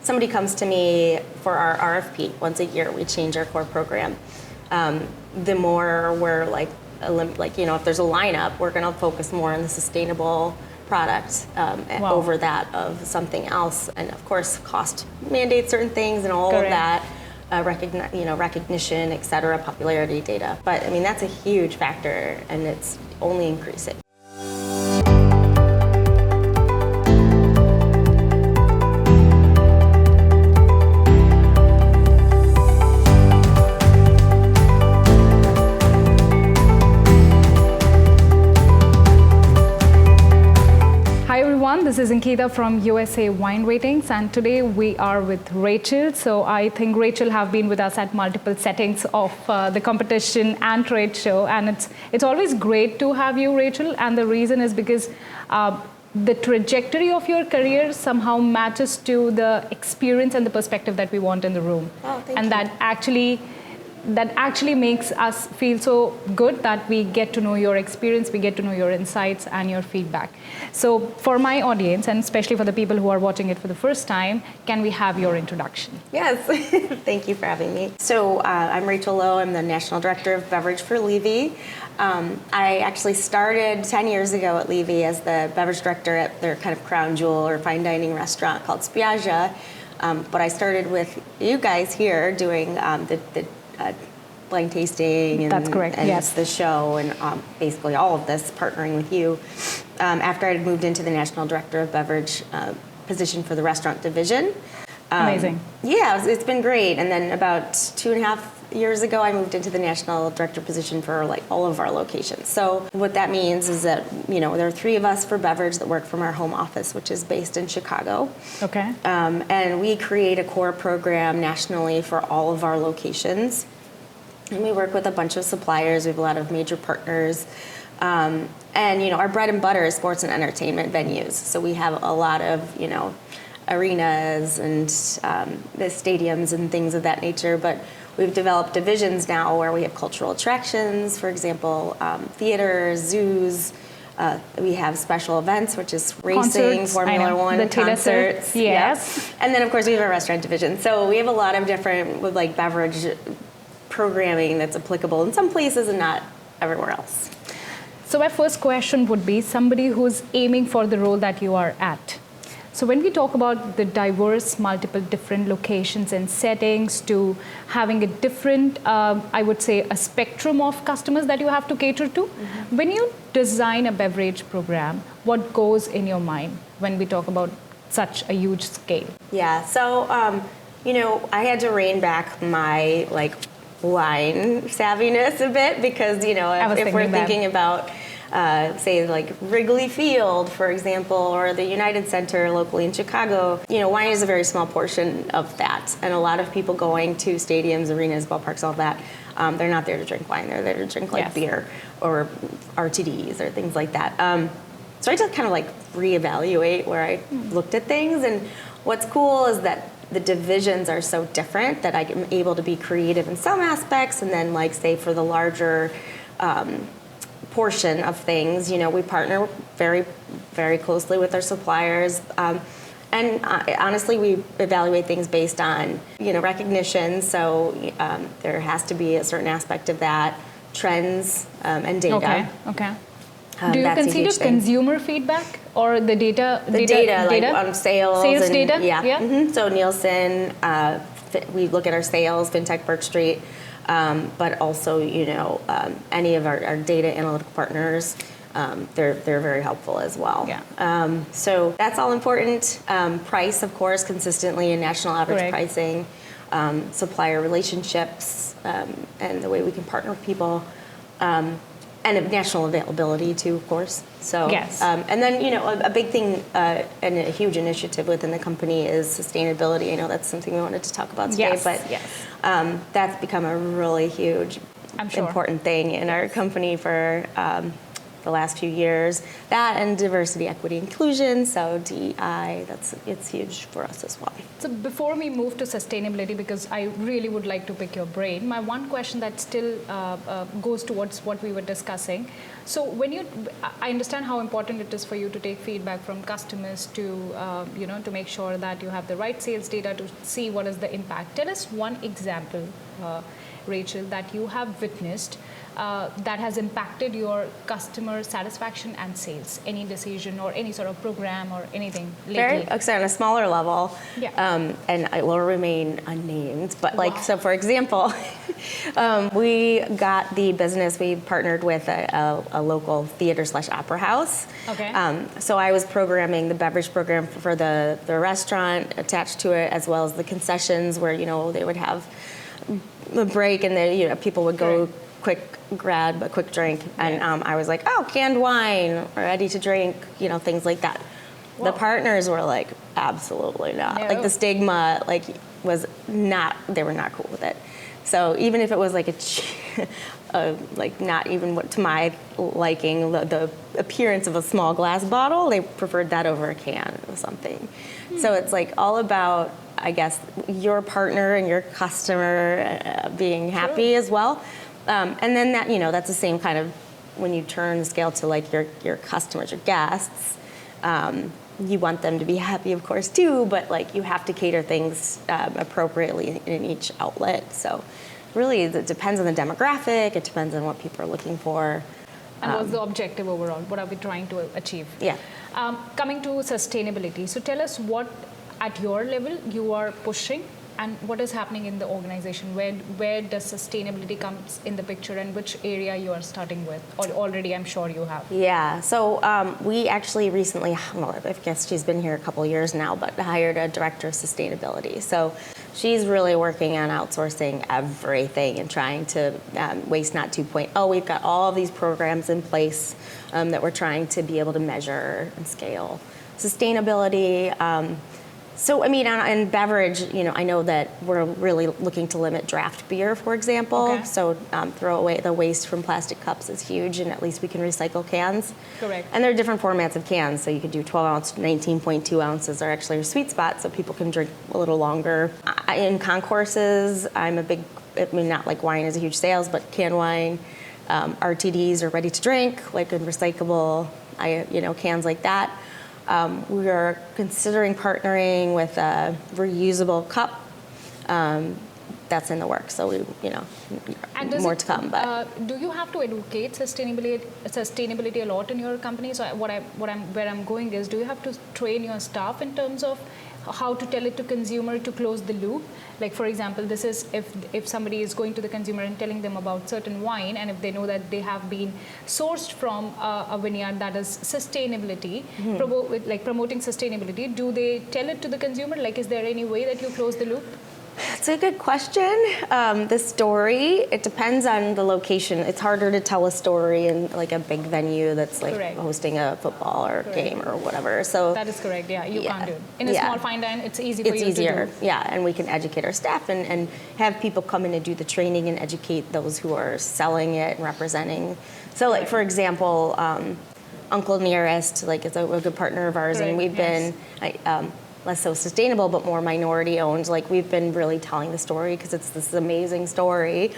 somebody comes to me for our RFP once a year, we change our core program. The more we're like, if there's a lineup, we're going to focus more on the sustainable product over that of something else. And of course, cost mandates certain things and all of that, recognition, et cetera, popularity data. But I mean, that's a huge factor, and it's only increasing. This is Ankita from USA Wine Ratings, and today we are with Rachael. So I think Rachael have been with us at multiple settings of the competition and trade show, and it's always great to have you, Rachael. And the reason is because the trajectory of your career somehow matches to the experience and the perspective that we want in the room. Oh, thank and you. That actually makes us feel so good that we get to know your experience, we get to know your insights and your feedback. So for my audience, and especially for the people who are watching it for the first time, can we have your introduction? Yes, thank you for having me. So I'm Rachael Lowe, I'm the National Director of Beverage for Levy. I actually started 10 years ago at Levy as the beverage director at their kind of crown jewel or fine dining restaurant called Spiaggia. But I started with you guys here doing the blind tasting and, that's correct. And yes. the show and basically all of this partnering with you after I had moved into the National Director of Beverage position for the restaurant division. Amazing. Yeah, it's been great. And then about 2.5 years ago, I moved into the National Director position for like all of our locations. So what that means is that, there are 3 of us for beverage that work from our home office, which is based in Chicago. Okay. And we create a core program nationally for all of our locations. And we work with a bunch of suppliers. We have a lot of major partners. And, our bread and butter is sports and entertainment venues. So we have a lot of, arenas and the stadiums and things of that nature. But we've developed divisions now where we have cultural attractions, for example, theaters, zoos. We have special events, which is racing, Concerts, Formula One, the concerts. Yes. Yeah. And then, of course, we have our restaurant division. So we have a lot of different like beverage programming that's applicable in some places and not everywhere else. So my first question would be somebody who's aiming for the role that you are at. So when we talk about the diverse, multiple different locations and settings to having a different, I would say, a spectrum of customers that you have to cater to, when you design a beverage program, what goes in your mind when we talk about such a huge scale? Yeah, so, I had to rein back my, wine savviness a bit because, if we're thinking about say like Wrigley Field, for example, or the United Center locally in Chicago, wine is a very small portion of that. And a lot of people going to stadiums, arenas, ballparks, all that, they're not there to drink wine. They're there to drink beer or RTDs or things like that. So I just kind of reevaluate where I looked at things. And what's cool is that the divisions are so different that I'm able to be creative in some aspects. And then say for the larger portion of things, we partner very, very closely with our suppliers. And honestly, we evaluate things based on, recognition. So there has to be a certain aspect of that, trends and data. Okay. Do you consider consumer feedback or the data? On sales and, data? Yeah. Mm-hmm. So Nielsen, we look at our sales, FinTech, Burke Street. But also, any of our data analytical partners, they're very helpful as well. Yeah. So that's all important. Price, of course, consistently in national average pricing, supplier relationships, and the way we can partner with people, and national availability too, of course. So, yes. And then, a big thing and a huge initiative within the company is sustainability. I know that's something we wanted to talk about today, but that's become a really huge, important thing in our company for the last few years. That and diversity, equity, inclusion. So DEI, it's huge for us as well. So before we move to sustainability, because I really would like to pick your brain, my one question that still goes towards what we were discussing. So I understand how important it is for you to take feedback from customers to make sure that you have the right sales data to see what is the impact. Tell us one example, Rachael, that you have witnessed that has impacted your customer satisfaction and sales. Any decision or any sort of program or anything lately? On a smaller level, yeah. And it will remain unnamed. But so for example, we got the business. We partnered with a local theater/opera house. Okay. So I was programming the beverage program for the restaurant attached to it, as well as the concessions where they would have a break and then people would go. Right. Quick grab a quick drink, and I was like, oh, canned wine, ready to drink, things like that. Whoa. The partners were like, absolutely not. No. Like the stigma, was not. They were not cool with it. So even if it was like not even to my liking, the appearance of a small glass bottle, they preferred that over a can or something. So it's all about, I guess, your partner and your customer being happy as well. And then that's the same kind of when you turn the scale to your customers, your guests. You want them to be happy, of course, too, but you have to cater things appropriately in each outlet. So really, it depends on the demographic. It depends on what people are looking for. And what's the objective overall? What are we trying to achieve? Yeah. Coming to sustainability. So tell us what, at your level, you are pushing. And what is happening in the organization? Where does sustainability comes in the picture, and which area you are starting with? Or already, I'm sure you have. Yeah. So we actually recently, I guess she's been here a couple of years now, but hired a director of sustainability. So she's really working on outsourcing everything and trying to Waste Not 2.0. We've got all of these programs in place that we're trying to be able to measure and scale sustainability. So, in beverage, I know that we're really looking to limit draft beer, for example. Okay. So throw away the waste from plastic cups is huge, and at least we can recycle cans. Correct. And there are different formats of cans. So you could do 12 ounce, 19.2 ounces are actually your sweet spot, so people can drink a little longer. In concourses, I'm a big, not like wine is a huge sales, but canned wine, RTDs are ready to drink, in recyclable, cans like that. We are considering partnering with a reusable cup. That's in the works, so more to come. But do you have to educate sustainability a lot in your company? So where I'm going is, do you have to train your staff in terms of how to tell it to consumer to close the loop? Like, for example, this is if somebody is going to the consumer and telling them about certain wine, and if they know that they have been sourced from a vineyard that is sustainability, promoting sustainability, do they tell it to the consumer? Is there any way that you close the loop? It's a good question. The story, it depends on the location. It's harder to tell a story in a big venue that's Correct. Hosting a football or game or whatever. So that is correct. Yeah, you can't do it. In a small fine dine, it's easy for you to do. It's easier. Yeah, and we can educate our staff and have people come in and do the training and educate those who are selling it and representing. So for example, Uncle Nearest, is a good partner of ours, and we've been less so sustainable, but more minority owned. We've been really telling the story because it's this amazing story,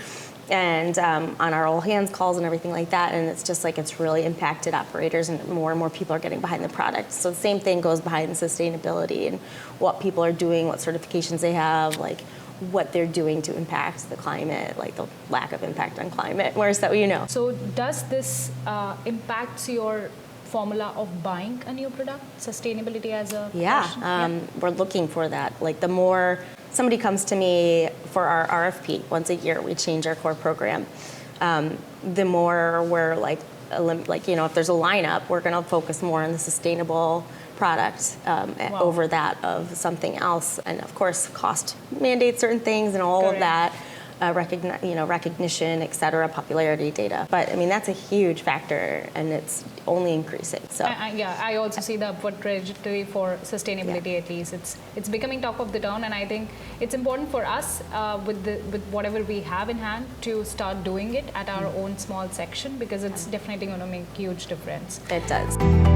and on our all hands calls and everything like that. And it's just it's really impacted operators, and more people are getting behind the product. So the same thing goes behind sustainability and what people are doing, what certifications they have, what they're doing to impact the climate, the lack of impact on climate. So does this impact your formula of buying a new product, sustainability as a we're looking for that. The more somebody comes to me for our RFP once a year, we change our core program. The more we're if there's a lineup, we're going to focus more on the sustainable product over that of something else, and of course cost mandates certain things and all Correct. Of that. recognition, et cetera, popularity data. But I mean, that's a huge factor, and it's only increasing. So I also see the upward trajectory for sustainability. At least it's becoming top of the town, and I think it's important for us with whatever we have in hand to start doing it at our own small section, because it's definitely going to make a huge difference. It does.